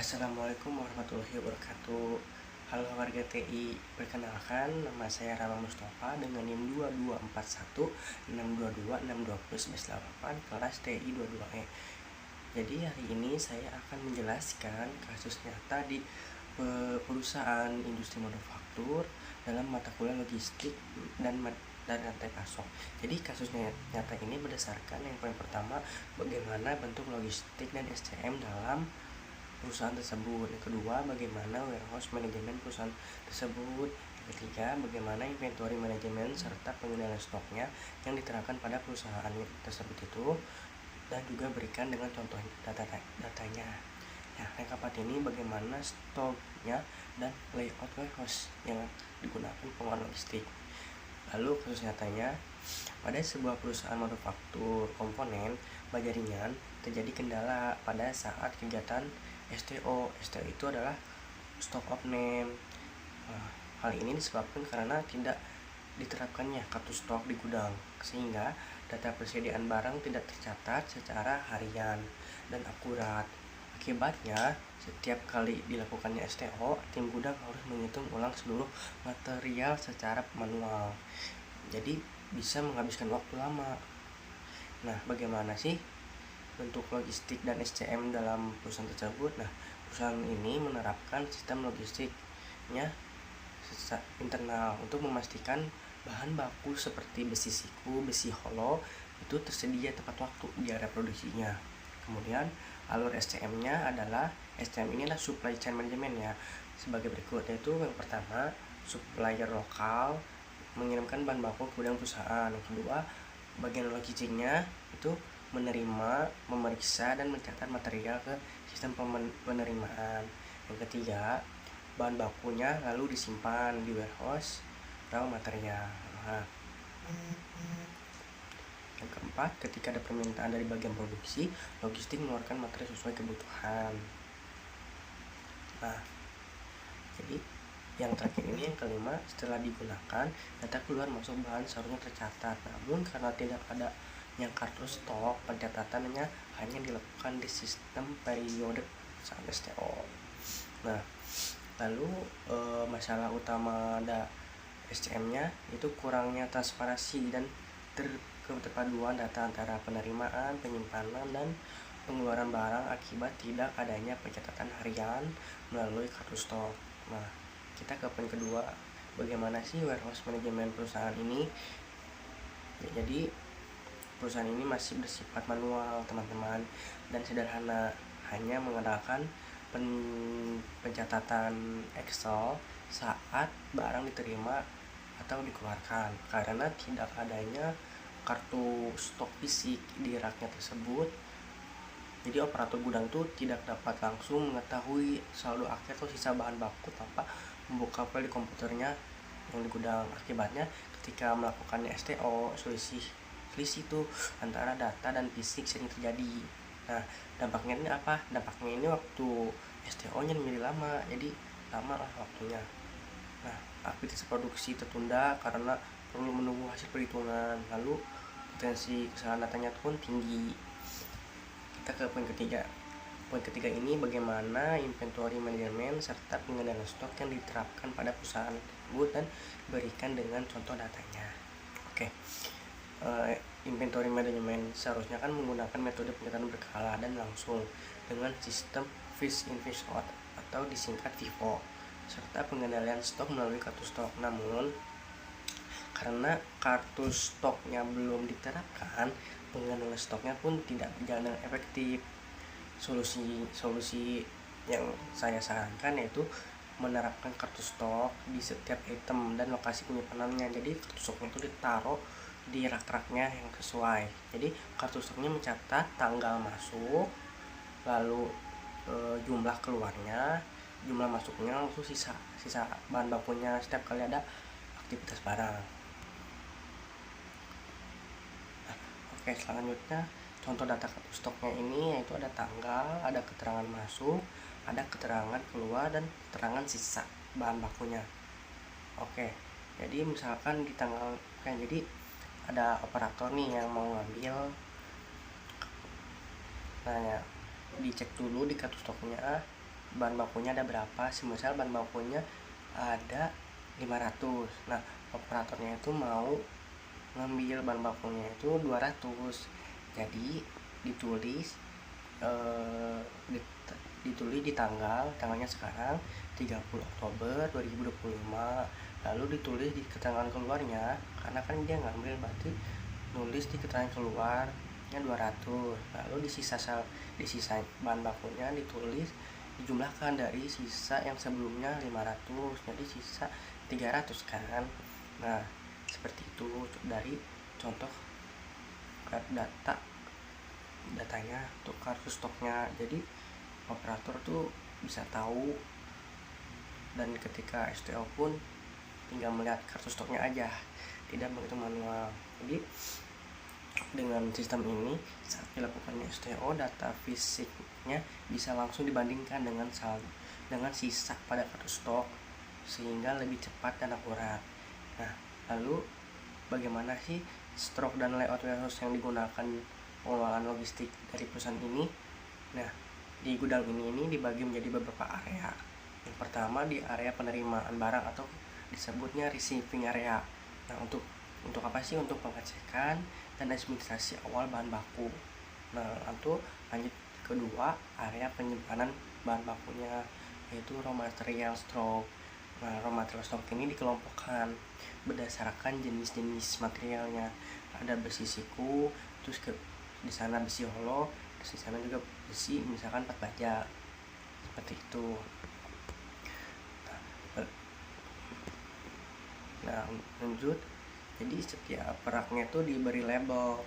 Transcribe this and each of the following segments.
Assalamualaikum warahmatullahi wabarakatuh. Halo warga TI, perkenalkan nama saya Rama Mustafa dengan NIM 224162262011 kelas TI 22E. Jadi hari ini saya akan menjelaskan kasus nyata di perusahaan industri manufaktur dalam mata kuliah logistik dan rantai pasok. Jadi kasusnya nyata ini berdasarkan yang paling pertama, bagaimana bentuk logistik dan SCM dalam perusahaan tersebut. Yang kedua, bagaimana warehouse manajemen perusahaan tersebut. Yang ketiga, bagaimana inventory manajemen serta pengendalian stoknya yang diterapkan pada perusahaan tersebut itu, dan juga berikan dengan contoh datanya. Nah, yang keempat ini bagaimana stoknya dan layout warehouse yang digunakan pengelolaan logistik. Lalu kasus nyatanya, pada sebuah perusahaan manufaktur komponen baja ringan terjadi kendala pada saat kegiatan STO. STO itu adalah stock of name. Hal ini disebabkan karena tidak diterapkannya kartu stok di gudang, sehingga data persediaan barang tidak tercatat secara harian dan akurat. Akibatnya, setiap kali dilakukannya STO, tim gudang harus menghitung ulang seluruh material secara manual. Jadi bisa menghabiskan waktu lama. Nah, bagaimana sih bentuk logistik dan SCM dalam perusahaan tersebut? Nah, perusahaan ini menerapkan sistem logistiknya internal untuk memastikan bahan baku seperti besi siku, besi holo itu tersedia tepat waktu di area produksinya. Kemudian alur SCM-nya adalah, SCM ini adalah supply chain management ya, sebagai berikut, yaitu yang pertama, supplier lokal mengirimkan bahan baku ke gudang perusahaan. Yang kedua, bagian logistiknya itu menerima, memeriksa, dan mencatat material ke sistem penerimaan. Yang ketiga, bahan bakunya lalu disimpan di warehouse raw material. Yang keempat, ketika ada permintaan dari bagian produksi, logistik mengeluarkan materi sesuai kebutuhan. Nah, jadi yang terakhir ini, yang kelima, setelah digunakan, data keluar masuk bahan seharusnya tercatat. Namun karena tidak ada yang kartu stok, pencatatannya hanya dilakukan di sistem periode saat STO. Nah, lalu masalah utama ada SCM-nya itu kurangnya transparansi dan keterpaduan data antara penerimaan, penyimpanan, dan pengeluaran barang akibat tidak adanya pencatatan harian melalui kartu stok. Nah, kita ke poin kedua, bagaimana sih warehouse manajemen perusahaan ini? Ya, jadi perusahaan ini masih bersifat manual teman-teman dan sederhana, hanya mengandalkan pencatatan Excel saat barang diterima atau dikeluarkan. Karena tidak adanya kartu stok fisik di raknya tersebut, jadi operator gudang itu tidak dapat langsung mengetahui saldo akhir atau sisa bahan baku tanpa membuka file di komputernya yang di gudang. Akibatnya ketika melakukannya STO, selisih itu antara data dan fisik sering terjadi. Nah, dampaknya ini apa? Dampaknya ini waktu STO-nya menjadi lama, jadi lama lah waktunya. Nah, aktivitas produksi tertunda karena perlu menunggu hasil perhitungan. Lalu potensi kesalahan datanya pun tinggi. Kita ke poin ketiga. Poin ketiga ini bagaimana inventory management serta pengendalian stok yang diterapkan pada perusahaan tersebut dan berikan dengan contoh datanya. Oke. Inventory management seharusnya kan menggunakan metode pencatatan berkala dan langsung dengan sistem fish in fish out atau disingkat FIFO, serta pengendalian stok melalui kartu stok. Namun karena kartu stoknya belum diterapkan, pengendalian stoknya pun tidak berjalan dengan efektif. Solusi yang saya sarankan yaitu menerapkan kartu stok di setiap item dan lokasi penyimpanannya. Jadi kartu stoknya itu ditaruh di rak-raknya yang sesuai. Jadi kartu stoknya mencatat tanggal masuk, lalu jumlah keluarnya, jumlah masuknya, lalu sisa bahan bakunya setiap kali ada aktivitas barang. Nah, oke, selanjutnya contoh data kartu stoknya ini yaitu ada tanggal, ada keterangan masuk, ada keterangan keluar, dan keterangan sisa bahan bakunya. Oke, jadi misalkan di tanggal, jadi ada operator nih yang mau ngambil. Nah ya, dicek dulu di kartu stoknya bahan bakunya ada berapa. Semisal bahan bakunya ada 500, nah operatornya itu mau ngambil bahan bakunya itu 200, jadi ditulis ditulis di tanggalnya sekarang 30 Oktober 2025, lalu ditulis di keterangan keluarnya, karena kan dia ngambil berarti nulis di keterangan keluarnya 200, lalu di sisa bahan bakunya ditulis dijumlahkan dari sisa yang sebelumnya 500, jadi sisa 300 kan. Nah seperti itu dari contoh datanya untuk kartu stoknya. Jadi operator tuh bisa tahu, dan ketika STO pun tinggal melihat kartu stoknya aja, tidak begitu manual. Jadi dengan sistem ini saat dilakukannya STO, data fisiknya bisa langsung dibandingkan dengan sisa pada kartu stok sehingga lebih cepat dan akurat. Nah, lalu bagaimana sih stok dan layout warehouse yang digunakan pengelolaan logistik dari perusahaan ini? Nah, di gudang ini dibagi menjadi beberapa area. Yang pertama di area penerimaan barang atau disebutnya receiving area. Nah, untuk apa sih? Untuk pengecekan dan administrasi awal bahan baku. Nah, lanjut kedua, area penyimpanan bahan bakunya, yaitu raw material stock. Nah, raw material stock ini dikelompokkan berdasarkan jenis-jenis materialnya. Ada besi siku, terus di sana besi holo, terus di sana juga besi misalkan 4 baja, seperti itu. Nah, lanjut. Jadi setiap peraknya itu diberi label,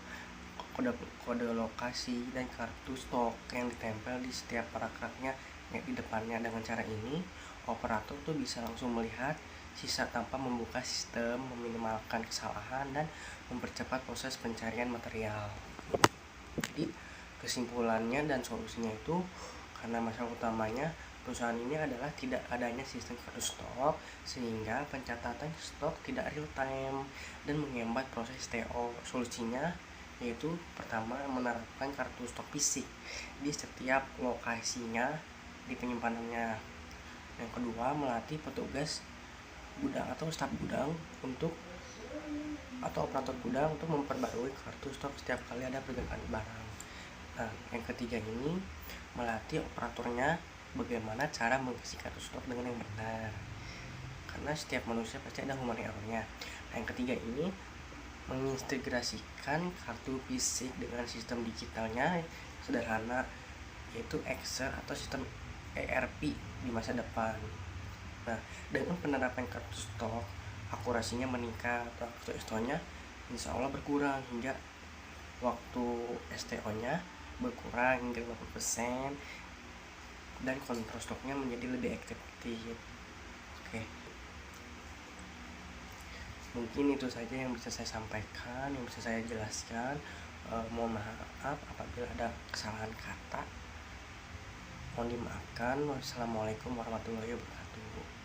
kode lokasi dan kartu stok yang ditempel di setiap perak-peraknya di depannya. Dengan cara ini operator tuh bisa langsung melihat sisa tanpa membuka sistem, meminimalkan kesalahan dan mempercepat proses pencarian material. Jadi kesimpulannya dan solusinya itu, karena masalah utamanya perusahaan ini adalah tidak adanya sistem kartu stok, sehingga pencatatan stok tidak real time dan menghambat proses TO. Solusinya yaitu pertama, menerapkan kartu stok fisik di setiap lokasinya di penyimpanannya. Yang kedua, melatih petugas gudang atau staf gudang atau operator gudang untuk memperbarui kartu stok setiap kali ada pergerakan barang. Nah, yang ketiga ini melatih operatornya bagaimana cara mengisi kartu stok dengan yang benar, karena setiap manusia pasti ada human error-nya. Nah, yang ketiga ini mengintegrasikan kartu fisik dengan sistem digitalnya sederhana, yaitu Excel atau sistem ERP di masa depan. Nah, dengan penerapan kartu stok, akurasinya meningkat, waktu STO-nya insya Allah berkurang hingga waktu STO-nya berkurang hingga 50%, dan kontrol stoknya menjadi lebih efektif. Oke, mungkin itu saja yang bisa saya sampaikan, yang bisa saya jelaskan. Mohon maaf apabila ada kesalahan kata, mohon dimaafkan. Wassalamualaikum warahmatullahi wabarakatuh.